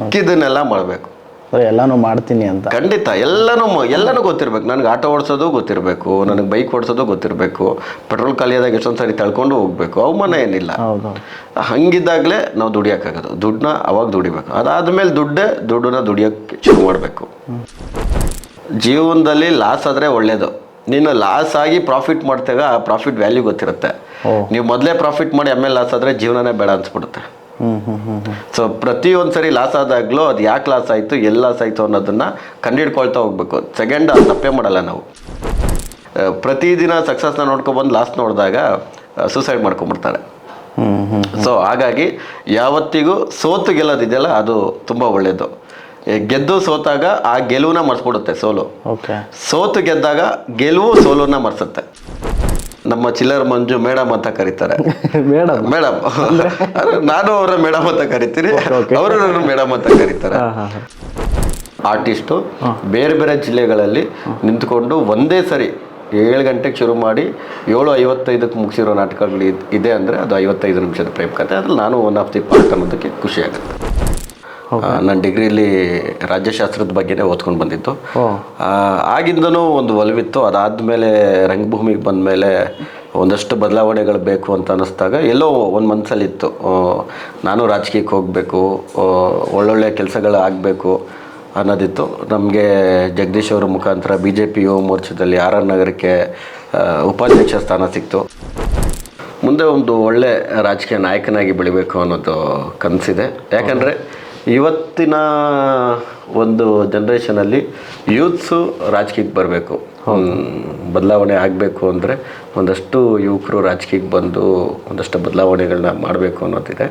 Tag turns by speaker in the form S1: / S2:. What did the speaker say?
S1: ಮಿಕ್ಕಿದನ್ನೆಲ್ಲ ಮಾಡಬೇಕು.
S2: ಎಲ್ಲಾನು ಮಾಡ್ತೀನಿ ಅಂತ.
S1: ಖಂಡಿತ ಎಲ್ಲನೂ ಗೊತ್ತಿರಬೇಕು. ನನಗೆ ಆಟೋ ಓಡಿಸೋದು ಗೊತ್ತಿರಬೇಕು, ನನಗೆ ಬೈಕ್ ಓಡಿಸೋದು ಗೊತ್ತಿರಬೇಕು, ಪೆಟ್ರೋಲ್ ಖಾಲಿಯಾದಾಗ ಎಷ್ಟೊಂದು ಸಾರಿ ತಳ್ಕೊಂಡು ಹೋಗ್ಬೇಕು, ಅವಮಾನ ಏನಿಲ್ಲ. ಹಂಗಿದ್ದಾಗಲೇ ನಾವು ದುಡಿಯೋಕ್ಕಾಗೋದು. ದುಡ್ಡನ್ನ ಅವಾಗ ದುಡಿಬೇಕು. ಅದಾದಮೇಲೆ ದುಡ್ಡನ್ನ ದುಡಿಯೋಕ್ಕೆ ಶುರು ಮಾಡಬೇಕು. ಜೀವನದಲ್ಲಿ ಲಾಸ್ ಆದರೆ ಒಳ್ಳೇದು. ನೀನು ಲಾಸ್ ಆಗಿ ಪ್ರಾಫಿಟ್ ಮಾಡ್ತಾಗ ಆ ಪ್ರಾಫಿಟ್ ವ್ಯಾಲ್ಯೂ ಗೊತ್ತಿರುತ್ತೆ. ನೀವು ಮೊದಲೇ ಪ್ರಾಫಿಟ್ ಮಾಡಿ ಆಮೇಲೆ ಲಾಸ್ ಆದರೆ ಜೀವನನೇ ಬೇಡ ಅನ್ಸ್ಬಿಡುತ್ತೆ. ಸೊ ಪ್ರತಿಯೊಂದು ಸರಿ ಲಾಸ್ ಆದಾಗಲೂ ಅದು ಯಾಕೆ ಲಾಸ್ ಆಯಿತು, ಎಲ್ಲಿ ಲಾಸ್ ಆಯಿತು ಅನ್ನೋದನ್ನು ಕಂಡುಹಿಡ್ಕೊಳ್ತಾ ಹೋಗ್ಬೇಕು. ಸೆಕೆಂಡ್ ಅದು ತಪ್ಪೇ ಮಾಡಲ್ಲ ನಾವು. ಪ್ರತಿದಿನ ಸಕ್ಸಸ್ನ ನೋಡ್ಕೊಬಂದು ಲಾಸ್ ನೋಡಿದಾಗ ಸೂಸೈಡ್ ಮಾಡ್ಕೊಂಬಿಡ್ತಾರೆ. ಸೊ ಹಾಗಾಗಿ ಯಾವತ್ತಿಗೂ ಸೋತು ಗೆಲ್ಲೋದಿದೆಯಲ್ಲ ಅದು ತುಂಬ ಒಳ್ಳೆಯದು. ಗೆದ್ದು ಸೋತಾಗ ಆ ಗೆಲುವನ್ನ ಮರ್ಸ್ಬಿಡುತ್ತೆ ಸೋಲು. ಸೋತು ಗೆದ್ದಾಗ ಗೆಲುವು ಸೋಲನ್ನ ಮರ್ಸುತ್ತೆ. ನಮ್ಮ ಚಿಲ್ಲರ್ ಮಂಜು ಮೇಡಮ್ ಅಂತ ಕರೀತಾರೆ. ಮೇಡಮ್ ನಾನು ಅವರ ಮೇಡಮ್ ಅಂತ ಕರಿತೀನಿ, ಅವರು ನನ್ನ ಮೇಡಮ್ ಅಂತ ಕರೀತಾರೆ. ಆರ್ಟಿಸ್ಟು ಬೇರೆ ಬೇರೆ ಜಿಲ್ಲೆಗಳಲ್ಲಿ ನಿಂತ್ಕೊಂಡು ಒಂದೇ ಸರಿ 7 ಗಂಟೆಗೆ ಶುರು ಮಾಡಿ 7:55 ಮುಗಿಸಿರೋ ನಾಟಕಗಳು ಇದೆ ಅಂದರೆ ಅದು 55 ನಿಮಿಷದ ಪ್ರೇಮ್ ಕಥೆ. ಅದ್ರಲ್ಲಿ ನಾನು ಒನ್ ಆಫ್ ದಿ ಪಾರ್ಟ್ ಅನ್ನೋದಕ್ಕೆ ಖುಷಿ ಆಗುತ್ತೆ. ನಾನು ಡಿಗ್ರಿಲಿ ರಾಜ್ಯಶಾಸ್ತ್ರದ ಬಗ್ಗೆನೇ ಓದ್ಕೊಂಡು ಬಂದಿದ್ದು. ಆಗಿಂದನೂ ಒಂದು ಒಲವಿತ್ತು. ಅದಾದಮೇಲೆ ರಂಗಭೂಮಿಗೆ ಬಂದಮೇಲೆ ಒಂದಷ್ಟು ಬದಲಾವಣೆಗಳು ಬೇಕು ಅಂತ ಅನ್ನಿಸ್ದಾಗ ಎಲ್ಲೋ ಒಂದು ಮನಸ್ಸಲ್ಲಿತ್ತು, ನಾನು ರಾಜಕೀಯಕ್ಕೆ ಹೋಗಬೇಕು, ಒಳ್ಳೊಳ್ಳೆ ಕೆಲಸಗಳು ಆಗಬೇಕು ಅನ್ನೋದಿತ್ತು. ನಮಗೆ ಜಗದೀಶ್ ಅವರ ಮುಖಾಂತರ BJP ಯುವ ಮೋರ್ಚಾದಲ್ಲಿ RR ನಗರಕ್ಕೆ ಉಪಾಧ್ಯಕ್ಷ ಸ್ಥಾನ ಸಿಕ್ತು. ಮುಂದೆ ಒಂದು ಒಳ್ಳೆ ರಾಜಕೀಯ ನಾಯಕನಾಗಿ ಬೆಳಿಬೇಕು ಅನ್ನೋದು ಕನಸಿದೆ. ಯಾಕಂದರೆ ಇವತ್ತಿನ ಒಂದು ಜನ್ರೇಷನಲ್ಲಿ ಯೂತ್ಸು ರಾಜಕೀಯಕ್ಕೆ ಬರಬೇಕು, ಬದಲಾವಣೆ ಆಗಬೇಕು ಅಂದರೆ ಒಂದಷ್ಟು ಯುವಕರು ರಾಜಕೀಯಕ್ಕೆ ಬಂದು ಒಂದಷ್ಟು ಬದಲಾವಣೆಗಳನ್ನ ಮಾಡಬೇಕು ಅನ್ನೋದಿದೆ.